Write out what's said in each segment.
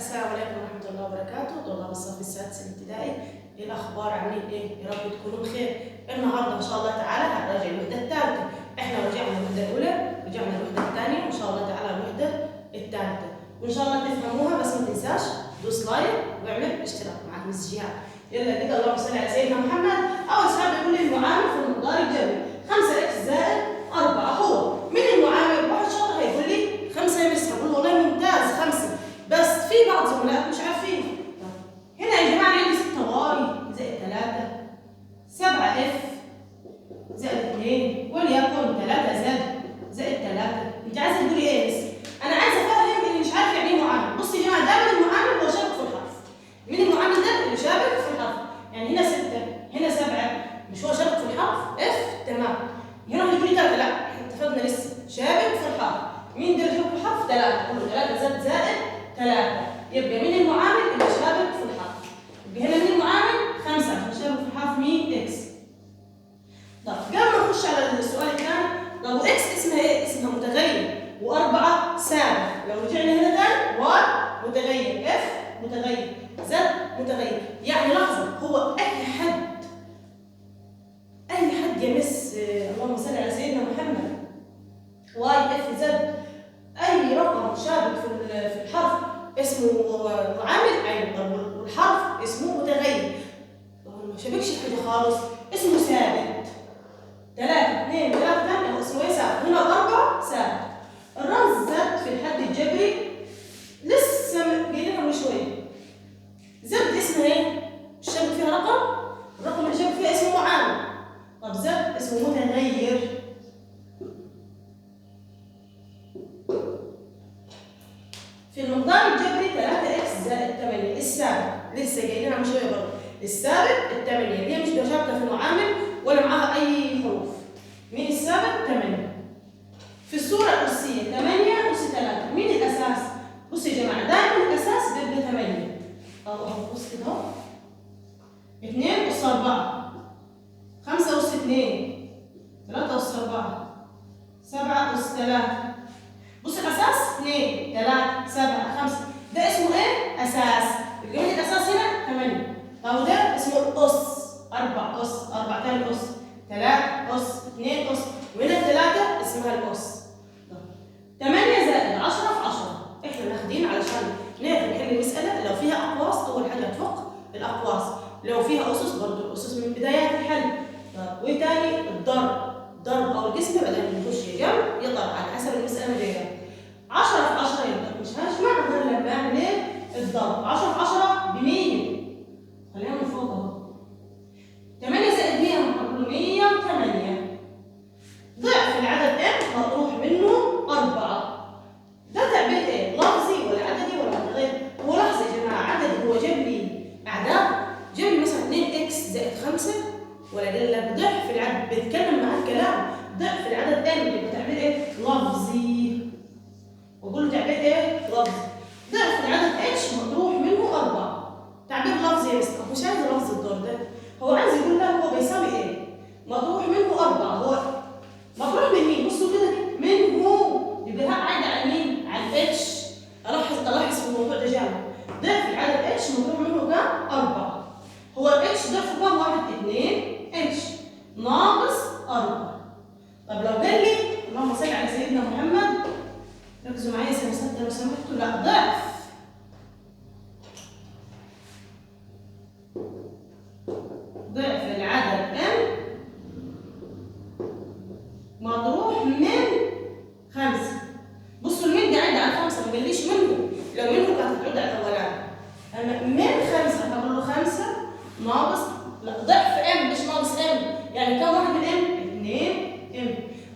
السلام عليكم ورحمة الله وبركاته. طلاب الصف السادس الابتدائي، ايه الأخبار؟ عاملين ايه؟ يا رب تكونوا بخير. النهارده إن شاء الله تعالى هنراجع الوحدة الثالثة. احنا رجعنا الوحدة الأولى، رجعنا الوحدة الثانية، وإن شاء الله تعالى الوحدة الثالثة، وإن شاء الله تفهموها. بس ما تنساش دوس لايك واعمل اشتراك معك مس جهاد. يلا كده اللهم صل على سيدنا محمد. أول سؤال بيقول لي المعامل في المقدار الجبري 5x زائد 4 هو من المعامل؟ واحد شاطر هيقول لي 5 يا مس، هقول له والله ممتاز 5، بس في بعض زملائك مش عارفين. هنا يا جماعه عندي 6y زائد 3 7f زائد 2 وليكن 3z زائد 3. انت عايزه تقولي ايه بس؟ انا عايزه افهم اللي مش عارف يعني ايه معامل. بصي يا جماعه، دايما المعامل هو شابك في الحرف. مين المعامل ده؟ اللي شابك في الحرف. يعني هنا 6 هنا 7، مش هو شابك في الحرف؟ f تمام. هنا هتقولي 3، لا احنا اتفقنا لسه شابك في الحرف. مين ده اللي شابك في الحرف؟ 3. قولوا 3z زائد 3. يبقى مين المعامل اللي شابك في الحرف؟ يبقى هنا مين المعامل؟ 5 عشان شابك في الحرف مين؟ x. طب قبل ما نخش على السؤال الثاني، لو x اسمها ايه؟ اسمها متغير، و4 ثابت. لو رجعنا هنا ثاني y متغير، f متغير، z متغير. يعني لحظه، هو اي حد يا مس اللهم صل على سيدنا محمد y f z اي رقم شابك في الحرف اسمه معامل؟ ايوه. طب والحرف اسمه متغير. طب ما شابكش في حاجه خالص، اسمه ثابت. 3 2 3 8 اسمه ايه؟ ثابت. هنا 4 ثابت. الرمز زد في الحد الجبري لسه قايلينها من شويه. زد اسمها ايه؟ مش شابك فيها رقم؟ الرقم اللي شابك فيها اسمه معامل. طب زد اسمه متغير. في المقدار الجبري 3x زائد 8 الثابت، لسه جايينها من شويه برضه. الثابت ال8 اللي هي مش شابكه في المعامل ولا معاها اي حروف. مين الثابت؟ 8. في الصوره الاساسيه 8 اس 3. مين الاساس؟ بصوا يا جماعه، دايما الاساس بيبقى 8. اهو بص كده اهو. 2 اس 4 5 اس 2 3 اس 4 7 اس 3. بص الاساس 2 3 7 5، ده اسمه ايه؟ اساس. يبقى مين الاساس هنا؟ 8. طب ده اسمه الاس، 4 اس 4 تاني اس 3 اس 2 اس، وهنا 3 اسمها الاس. 8 زائد 10 في 10. احنا ناخدين علشان نقدر نحل المساله لو فيها اقواس، اول حاجه تفك الاقواس، لو فيها اسس برضه الاسس من بدايات الحل. طب وايه تاني؟ الضرب او القسمه، بعدين نخش جنب يطلع على حسب المساله جايه. 10 في 10 يبقى مش هجمع غير لما اعمل ايه؟ الضرب. 10 في 10 ب 100. خليها من فوق اهو. 8 زائد 100 هنقول 108. ضعف العدد n مطروح منه 4. ده تعبير ايه؟ لفظي ولا عددي ولا متغير؟ هو لحظه يا جماعه، عددي هو جاب لي اعداد، جاب لي مثلا 2x زائد 5، ولا قال لك ضعف العدد؟ بيتكلم معاك كلام. ضعف العدد n يبقى تعبير ايه؟ لفظي. وقول له تعبير ايه؟ لفظي. ضعف العدد h مطروح منه 4. تعبير لفظي يا مستر. مش عايز لفظ الدور ده، هو عايز يقول لك هو بيساوي ايه؟ مطروح منه 4. هو مطروح من مين؟ بصوا كده منه، يبقى عايده على مين؟ على الاتش. الاحظ في الموضوع ده جامد. ضعف العدد اتش مطروح منه كام؟ 4. هو الاتش ضعفه كام؟ 1 2 اتش ناقص 4. طب لو قال لي اللهم صل على سيدنا محمد، ركزوا معايا سمسات لو سمحتوا، لا ضعف العدد n مطروح من 5. بصوا المين دي عايده على 5، ما قاليش منه. لو منه كانت هتعود على الاولاني. انا من 5 هقول له 5 ناقص، لا ضعف m مش ناقص m. يعني كم واحد من m؟ 2 m.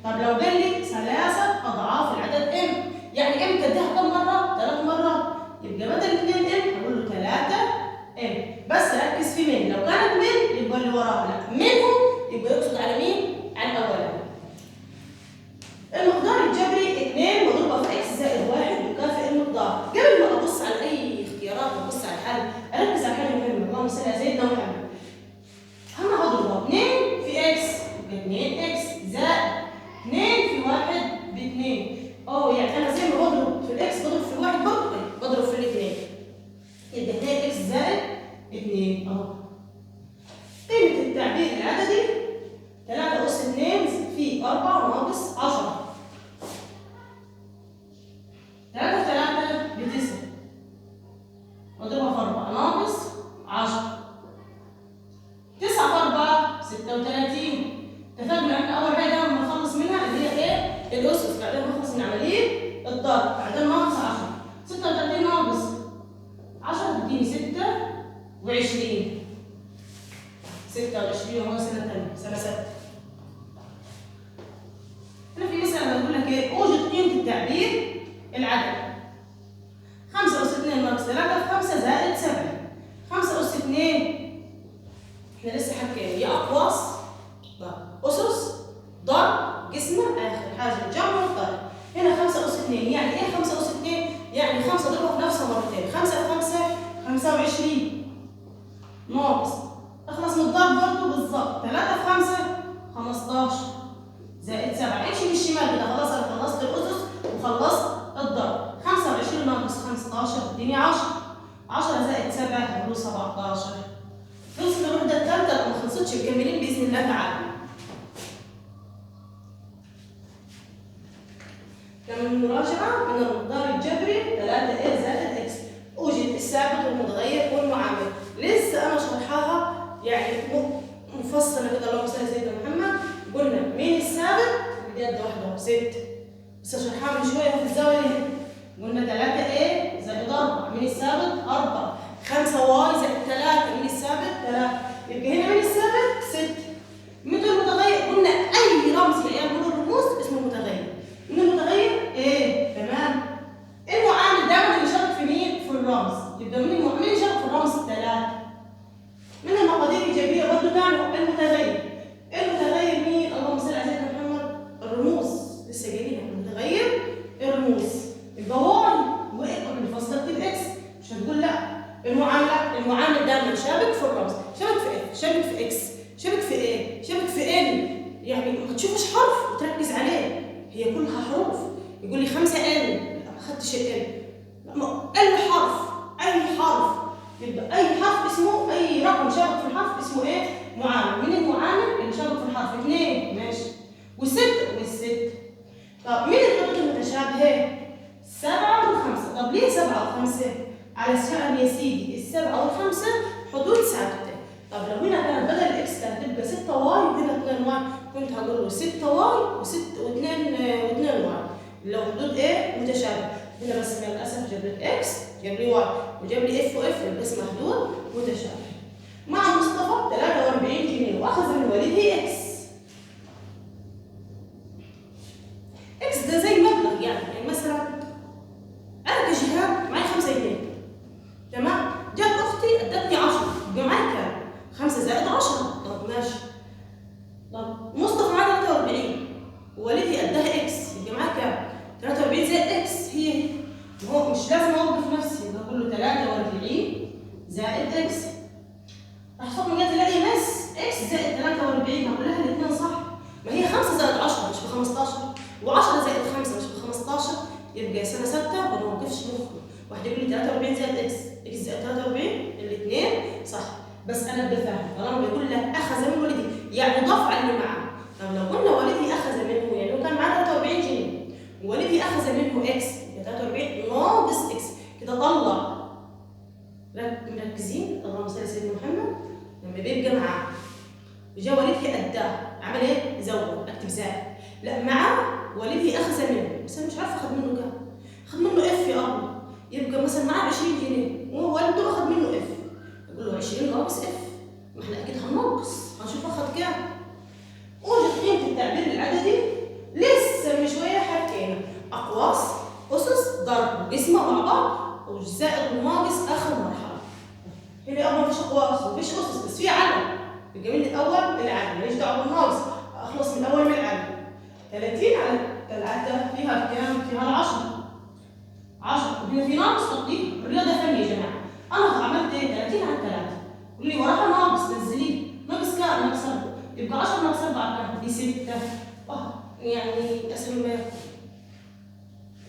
طب لو قال لي 3 اضعاف العدد m، يعني m تديها كم مره؟ 3 مرات. يبقى بدل 2 m هقول له 3 m. بس ركز في من، لو كانت من يبقى اللي وراها، لا منهم يبقى يقصد على مين؟ على الاولاني. المقدار الجبري 2 مضروبه في x زائد 1 يكافئ المقدار. قبل ما ابص على اي اختيارات وابص على الحل، اركز على حاجه مهمه. اللهم صل على سيدنا محمد. انا هضربها 2 في x يبقى 2x زائد 2 في 1 ب 2. يعني انا زي ما بضرب في الاكس بضرب في الواحد برضه، بضرب في الاثنين. 36 ناقص 10 تديني 26. 26 وهو سنة تانية، سنة 6. هنا في مسألة بقول لك إيه؟ أوجد قيمة التعبير العدد. 5 أس 2 ناقص 3 في 5 زائد 7. 5 أس 2 إحنا لسه حكينا يا أقواس، أسس، ضرب، قسمة، آخر حاجة جمع وطرح. هنا 5 أس 2 يعني إيه 5 أس 2؟ يعني 5 ضربها في نفسها مرتين. 5 في 5 25 ناقص اخلص من الضرب برضه بالظبط 3 في 5 15 زائد 7. امشي من الشمال كده خلاص انا خلصت الاسس وخلصت الضرب. 25 ناقص 15 اديني 10. 10 زائد 7 هيقولوا 17. خلصنا الوحده الثالثه ما خلصتش مكملين باذن الله تعالى. كمان المراجعه من المقدار الجبري 3a زائد x. اوجد الثابت والمتغير والمعامل. لسه انا شرحها يعني مفصله كده. اللهم صل على سيدنا محمد. قلنا مين الثابت؟ بيد واحده 6. لسه شرحها من شويه في الزاويه. قلنا 3a زائد 4. مين الثابت؟ 4. 5y زائد 3. مين الثابت؟ 3. يبقى هنا مين الثابت؟ 6. مين المتغير؟ قلنا اي رمز في ايام من الرموز اسمه متغير. مين المتغير؟ ايه تمام. المعامل دايما اللي شارك في مين؟ في الرمز. يبقى مين شارك في الرمز؟ 3. من المقادير الايجابيه برضه تعرف المتغير. المتغير مين؟ اللهم صل على سيدنا محمد. الرموز لسه جايين. المتغير الرموز. يبقى واي وايه فاصله اكس. مش هتقول لا. المعامل دايما شابك في الرمز. شابك في ايه؟ شابك في اكس. شابك في ايه؟ شابك في ال. يعني ما تشوفش حرف وتركز عليه. هي كلها حروف. يقول لي 5 ال. لا ما خدتش ال. ال حرف. اي حرف. يبقى اي حرف اسمه اي رقم شابك في الحرف اسمه ايه؟ معامل. مين المعامل اللي شابك في الحرف؟ 2 ماشي. والست. طب مين الخطوط المتشابهه؟ 7 و5. طب ليه 7 و5؟ علشان يا سيدي ال7 وال5 حدود ثابته. طب لو هنا كانت بدل الاكس كانت تبقى 6 واي وهنا 2 واي كنت هقول له 6 واي و2 واي. لو حدود ايه؟ متشابهه. هنا بس للاسف جاب لي اكس جاب لي واي وجاب لي اف واف يبقى اسمها حدود متشابهه. مع مصطفى 43 جنيه واخذ من والده اكس. اكس ده زي مبلغ يعني مثلا انا كجهاد معي 5 جنيه تمام. جت اختي ادتني 10 يبقى معي كام؟ 5 زائد 10. طب ماشي. طب مصطفى معاه 43 ووالدي اداها اكس يبقى معاه كام؟ 43 زائد اكس. هي هو مش لازم اوقف نفسي يبقى اقول له 43 زائد اكس. راح صوت جت الاقي ناس اكس زائد 43 هقول لها الاثنين صح. ما هي 5 زائد 10 مش ب 15 و10 زائد 5 مش ب 15. يبقى سنه 6 ما اوقفش مخي. واحد يقول لي 43 زائد اكس زائد 43 الاثنين صح. بس انا ابقى فاهم طالما بيقول لك اخذ من والدي يعني ضاف على اللي معاه. طب لو قلنا والدي اخذ منه يعني هو كان معاه 43 جنيه ووالدي اخذ منه اكس يبقى 43 ناقص اكس كده طلع. مركزين؟ اللهم صل على سيدنا محمد. لما بيبقى معاه جا والدي اداه عمل ايه؟ زود اكتب زائد. لا معاه والدي اخذ منه بس انا مش عارفه اخذ منه كام. اخذ منه اف يا ابو. يبقى مثلا معاه 20 جنيه ووالده اخذ منه اف. اقول له 20 ناقص اف. ما احنا اكيد هننقص هنشوف اخذ كام. اوجد قيمه التعبير العددي. لسه من شويه حكينا اقواس اسس ضرب وقسمه مع بعض والزائد والناقص اخر مرحله. هنا اول مفيش اقواس ومفيش اسس بس في عدد. يبقى من الاول العدد ماليش دعوه بالناقص. اخلص من الاول من العدد. 30 على 3 فيها كام؟ فيها 10. 10 وهنا في ناقص تقدير. الرياضه ثانيه يا جماعه. انا عملت ايه؟ 30 على 3. قول لي وراها ناقص نزليه. ناقص كام؟ ناقص 4. يبقى 10 ناقص 4 كام؟ دي 6. يعني اسهل ما يكون.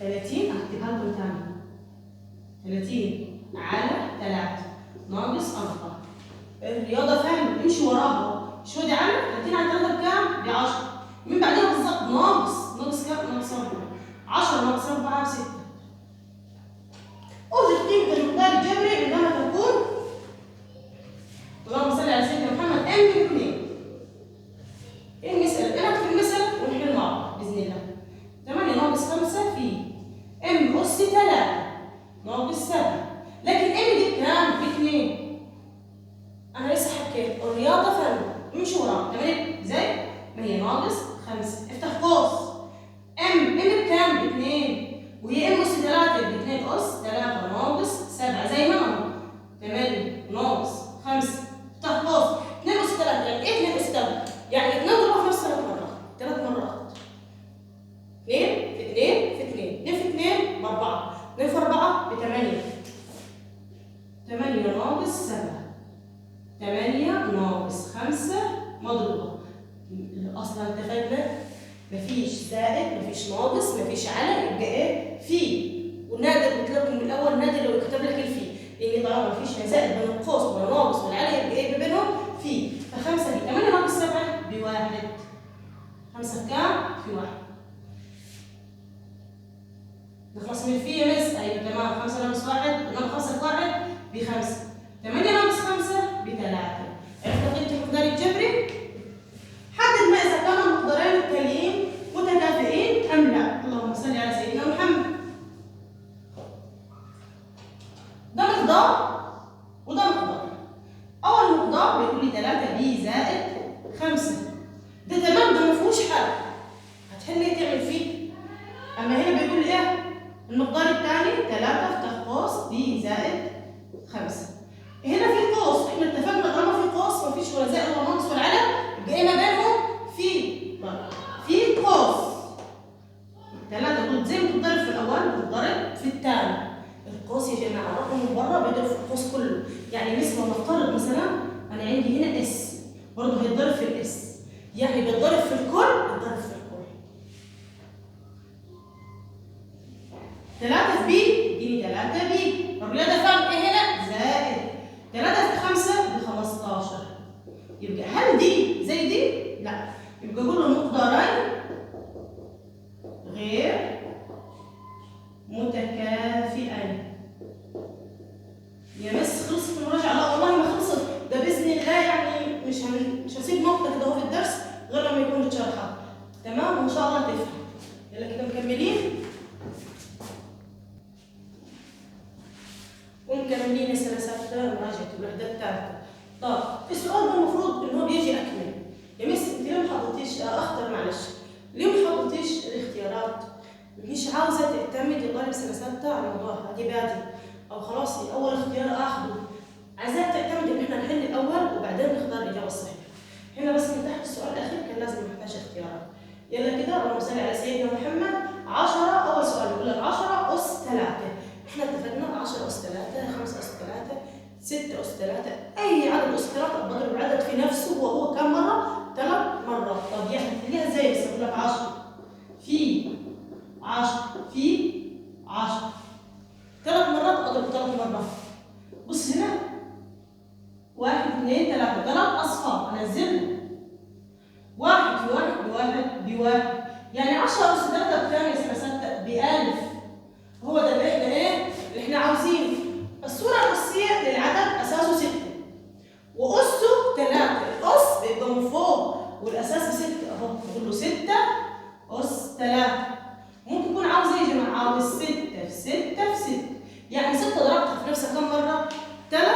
30 هكتبها لكم ثاني. 30 على 3 ناقص 4. الرياضه ثانيه امشي وراها. شو دي عامل؟ 30 على 3 بكام؟ ب 10. من بعدها بالظبط ناقص كام؟ ناقص 4. 10 ناقص 4 6. اوجد قيمه المقدار الجبري عندما تكون اللهم صل على سيدنا محمد ام ب2. ايه المساله؟ انا اكتب المساله ونحل مع بعض باذن الله. 8 ناقص 5 في ام اس 3 8. 8 ناقص 7. 8 ناقص 5 مضروبة. أصلا اتفقنا مفيش زائد مفيش ناقص مفيش على، يبقى إيه؟ في. والنادر قلت لكم من الأول نادر لو يكتب لك الفي، لأن طالما مفيش لا زائد بين القوس ولا ناقص ولا على يبقى إيه بينهم؟ في. ف5 دي 8 ناقص 7 ب1. 5 بكام؟ في 1. نخلص من الفي يا مس؟ أيوه تمام. 5 ناقص 1 ناقص 5 في 1 ب5. 8 ناقص 5 ب3. عرفت قيمة المقدار الجبري؟ حدد ما إذا كانوا المقدارين التاليين متكافئين أم لا. اللهم صل على سيدنا محمد. ده مقدار وده مقدار. أول مقدار بيقول لي 3 ب زائد 5. ده تمام، ده ما فيهوش حل. هتحل إيه تعمل فيه؟ أما هنا بيقول لي إيه؟ المقدار الثاني 3 افتح قوس ب زائد 5. هنا في قوس، احنا اتفقنا طالما في قوس مفيش ولا زائد ولا ناقص ولا على، يبقى ايه ما بينهم؟ في قوس. 3 دول زي ما بتضرب في الاول بتضرب في الثاني. القوس يا جماعه الرقم من بره بيضرب في القوس كله، يعني مثل ما نفترض مثلا انا عندي هنا اس برضه هيتضرب في الاس، يعني بيتضرب في الكل بيتضرب في الكل. 3 في بي يديني 3 بي. طب لا ده فرق ايه هنا؟ زائد 3 في 5 ب 15. يبقى هل دي زي دي؟ لا. يبقى كل مقدارين غير متكافئين. يا مس خلصت المراجعه؟ لا والله ما خلصت، ده باذن الله يعني مش هسيب نقطه كده اهو في الدرس غير لما يكون اتشرحها. تمام وان شاء الله تفهم. يلا كده مكملين. ومكملين سنه 6 مراجعه الوحده الثالثه. طب السؤال ده المفروض ان هو بيجي اكمل. يا مس انت ليه ما حطيتيش اختر معلش ليه ما حطيتيش الاختيارات؟ مش عاوزه تعتمدي طالب سنه 6 على الموضوع هدي بادي او خلاص اول اختيار اخده. عايزاك تعتمد ان احنا نحل الاول وبعدين نختار الاجابه الصحيحه. هنا بس من تحت السؤال الاخير كان لازم ما نحتاج اختيارات. يلا كده اللهم صل على سيدنا محمد. 10 اول سؤال بيقول لك 10 اس 3. احنا اتفقنا 10 اس 3 5 اس 3 6 اس 3 اي عدد اس 3 بضرب العدد في نفسه وهو كم مره؟ 3 مرات. طب يعني هتحليها ازاي؟ بس بقول لك 10 في 10 في 10 3 مرات اضرب 3 مرات. بص هنا 1 2 3 3 اصفار انزلهم. 1 في 1 بواحد بواحد، يعني 10 اس 3 بكام يا سنه 6؟ ب1000. هو ده اللي احنا ايه؟ اللي احنا عاوزينه. الصوره الاساسيه للعدد اساسه 6 واسه 3. الاس بيبقى من فوق والاساس ب 6 اهو، بقول له 6 اس 3. ممكن يكون عاوز ايه يا جماعه؟ عاوز 6 في 6 في 6، يعني 6 ضربتها في نفسها كم مره؟ 3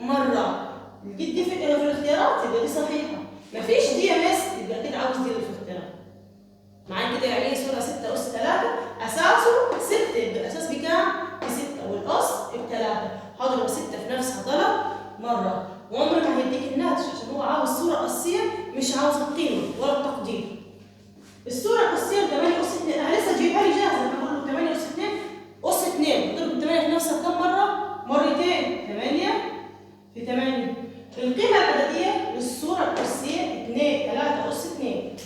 مرات. الجد دي في الاختيارات يبقى دي صحيحه. مفيش دي يا مس يبقى كده عاوز دي اللي في الاختيارات. معايا كده يعني ايه صوره 6 اس 3 اساسه 6 يبقى الاساس بكام؟ ب 6 والاس ب 3. هضرب 6 في نفسها ضرب مره وعمره ما هيديك الناتج عشان هو عاوز صوره اساسيه مش عاوز القيمه ولا التقدير. الصوره الاساسيه 8 اس 2 انا لسه جايبها لي جاهزه. انا بقول له 8 اس 2 اس 2 بضرب 8 في نفسها كم مره؟ مرتين. 8 في 8. القيمه العدديه للصوره الاساسيه 2 3 اس 2.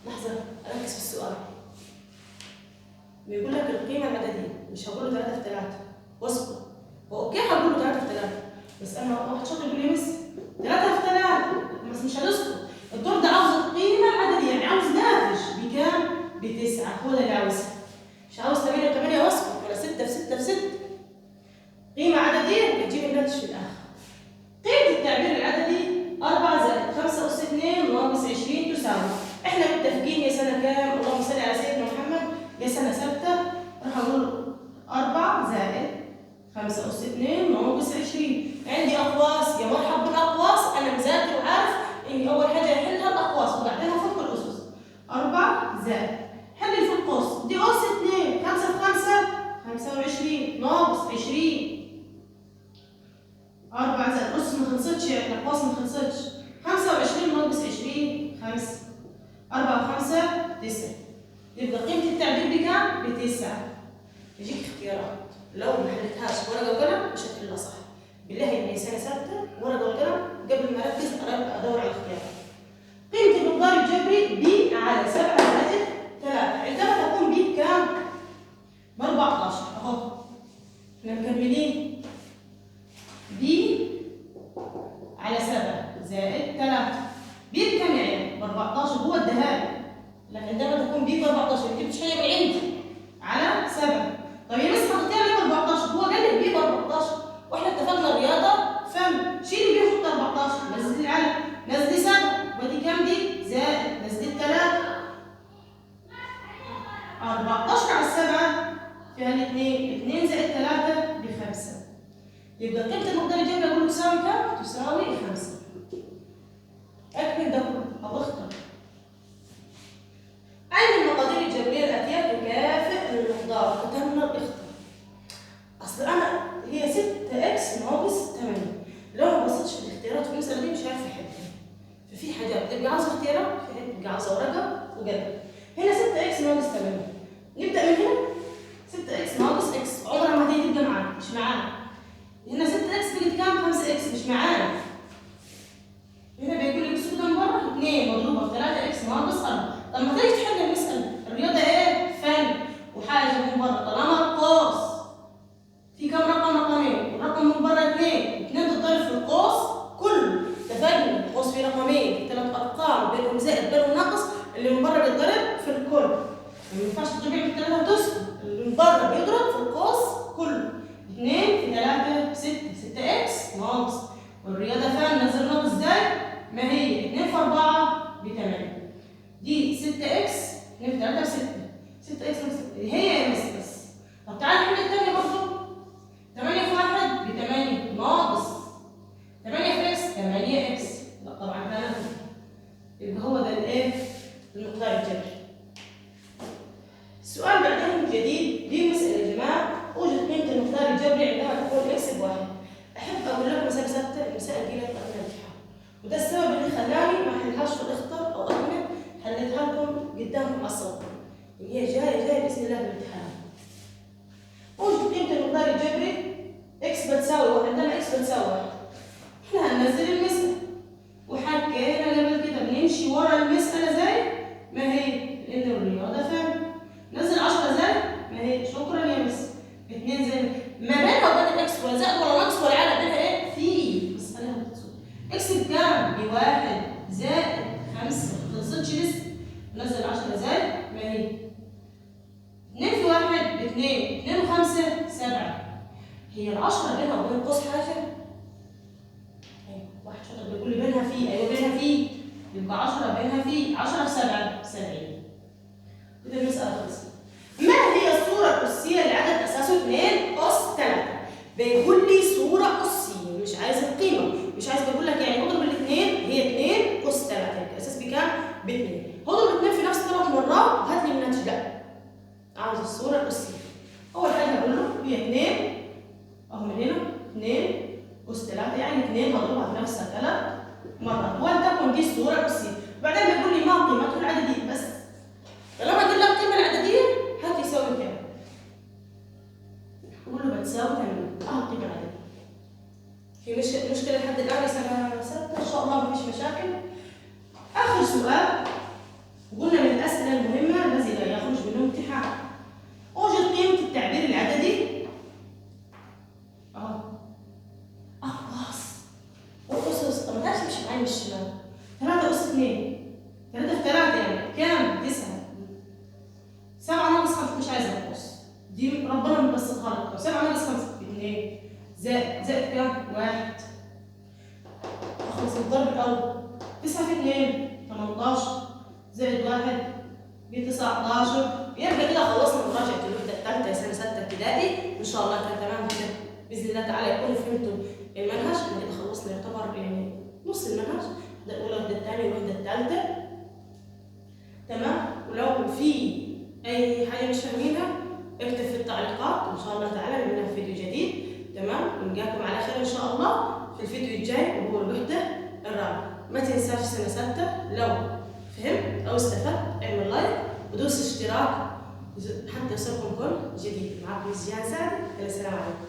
لحظه ركز في السؤال. بيقول لك القيمه العدديه، مش هقول له 3 في 3 واصبر. اوكي هقول له 3 في 3 بس انا واحد شاطر يقول لي مس 3 في 3 بس مش هنسكت. الدور ده عاوز القيمه العدديه، يعني عاوز ناتج بكام؟ ب9. هو ده اللي عاوزها، مش عاوز 8 و8 واسكت ولا 6 في 6 في 6. قيمه عدديه بتجيب الناتج في الاخر. قيمه التعبير العددي 4 زائد 5 اس 2 ناقص 20 تساوي. احنا متفقين يا سنه كام؟ اللهم صل على سيدنا محمد. يا سنه 6 راح اقول 4 زائد 5 اس 2 ناقص 20. عندي اقواس، يا مرحب بالاقواس. انا مذاكر وعارف اني اول حاجه احلها الاقواس وبعدين افك الاسس. 4 زائد حل في القوس دي اس 2 5 في 5 25 ناقص 20. 4 زائد اس ما خلصتش، الاقواس ما خلصتش. 25 ناقص 20 5. 4 و5 9. يبقى قيمه التعبير بكام؟ ب9. يجيك اختيارات لو ما حلتهاش ورقه وقلم مش هتحلها صح. بالله يا سنه سته ورقه وقلم قبل ما اركز ادور على الاختيارات. قيمه المقدار الجبري ب على 7 زائد 3 عندما تكون ب بكام؟ ب 14 اهو. احنا مكملين ب على 7 زائد 3 ب بكام يعني؟ ب 14 هو اداها لي. لكن عندما تكون ب 14 ما جبتش حاجه من عندي على 7. طب يا مس حطيتيها ليه ب 14؟ هو قال لي ب 14 واحنا اتفقنا الرياضه فم شيلي بيه حط 14 نزلي العلم نزلي 7 ودي كام دي؟ زائد نزلي 3 14 على 7 فيها الاثنين 2 زائد 3 ب 5. يبقى قيمه المقدار الجبري اقول له تساوي كام؟ تساوي 5. اكمل ده كله او اختر. أي المقادير الجبرية الآتية تكافئ المقدار؟ كتبنا اختر. أصل أنا هي 6x ناقص 8. لو ما بصيتش في الاختيارات في المسألة دي مش عارفة أحلها. ففي حاجات تبقى عاوزة اختيارات، في حاجات تبقى عاوزة ورقة وقلم. هنا 6x ناقص 8. نبدأ من هنا 6x ناقص x عمرها ما هتيجي تبقى معانا، مش معانا. هنا 6x بقت كام؟ 5x مش معانا. هنا بيقول لي بصوا من بره 2 مضروبة في 3x ناقص 4. طب ما تيجي تحل المسألة، الرياضة ايه؟ فن وحاجة من بره طالما القوس في كام رقم؟ رقمين والرقم من بره 2 تتضرب في القوس كله. اتفقنا القوس فيه رقمين في 3 أرقام بينهم زائد بينهم ناقص، اللي من بره بيتضرب في الكل. ما ينفعش تضربي في 3 وتسكت، اللي من بره بيضرب في القوس كله. 2 في 3 6 6x ناقص والرياضة فن نزل ناقص ازاي؟ ما هي 2 في 4 ب 8. دي 6x 2 في 3 ب 6 6x ناقص 6 هي يا بس. طب تعالى نحل الثانيه برضه 8 في 1 ب 8 ناقص 8 في x 8x. لا طبعا ده يبقى هو ده الايه؟ المقدار الجبري. السؤال بعدين جديد دي مسألة يا جماعه اوجد قيمة المقدار الجبري عندما تكون x بواحد. احب اقول لكم مسألة ثابته المسائل دي لا تقبل الامتحان وده السبب اللي خلاني ما احلهاش في الاخطر او اكمل حليتها لكم قدامكم على الصوت. هي جايه باذن الله بالامتحان. اوجد قيمه المقدار الجبري اكس بتساوي عندنا اكس بتساوي 1. احنا هننزل المساله وحكينا قبل كده بنمشي ورا المساله زي ما هي لان الرياضه فاهم. نزل 10 زي ما هي شكرا يا مس. 2 زي ما بينها وبين الاكس ولا زائد ولا ناقص ولا عدد بينها ايه؟ في بس خلينا نتصل اكس بكام؟ ب1 زائد 5 ما خلصتش لسه. نزل 10 زائد ما هي 2 في 1 ب 2 2 و 5 7. هي ال10 بينها وبين قوس حاجه؟ ايوه واحد شاطر بيقول لي بينها في. ايوه بينها في يبقى 10 بينها في 10 في 7 70. كده المساله خلصت. ما هي الصوره الاسيه لعدد اساسه 2 قوس 3؟ بيقول لي صوره اسيه مش عايز القيمه مش عايز بقول لك يعني اضرب الاثنين هي 2 قوس 3 الاساس بكام؟ ب 2. هضرب الاثنين في نفس 3 مرات وهات لي الناتج ده. عاوز الصوره الاسيه. اول حاجه هقول له هي 2 اهو من هنا 2 أس 3 يعني 2 هضربها في نفسها 3 مرات ولتكن دي الصوره الاسيه. وبعدين بيقول لي ما قيمته العدديه بس. فلما اقول لك القيمه العدديه هات يساوي كام؟ اقول له بتساوي 8 القيمه العدديه. في مشكله لحد الان سنه 6 ان شاء الله ما فيش مشاكل. اخر سؤال قلنا من الاسئله المهمه الذي لا يخرج منه امتحان. اوجد قيمه التعبير العددي اهو اقواس والاسس. طب ما تعرفش مش معايا من الشمال 3 اس 2 3 في 3 يعني كام؟ 9 7 ناقص 5 مش عايزه اقواس دي ربنا مبسطها لك. 7 ناقص 5 2 زائد كام؟ 1 اخلص الضرب الاول 9 في 2 18 زائد 1 ب 19. يبقى كده خلصنا مراجعه الوحده الثالثه سنه 6 ابتدائي. ان شاء الله كان تمام كده باذن الله تعالى يكونوا فهمتوا المنهج. احنا كده خلصنا يعتبر يعني نص المنهج الوحده الاولى الوحده الثانيه الوحده الثالثه تمام. ولو في اي حاجه مش فاهمينها اكتب في التعليقات وان شاء الله تعالى نعمل لها فيديو جديد تمام. ونلقاكم على خير ان شاء الله في الفيديو الجاي وهو الوحده الرابعه. ما تنساش سنه 6 لو فهمت او استفدت اعمل لايك ودوس اشتراك حتى يوصلكم كل جديد. معكم ميس جيهان سعد، السلام عليكم.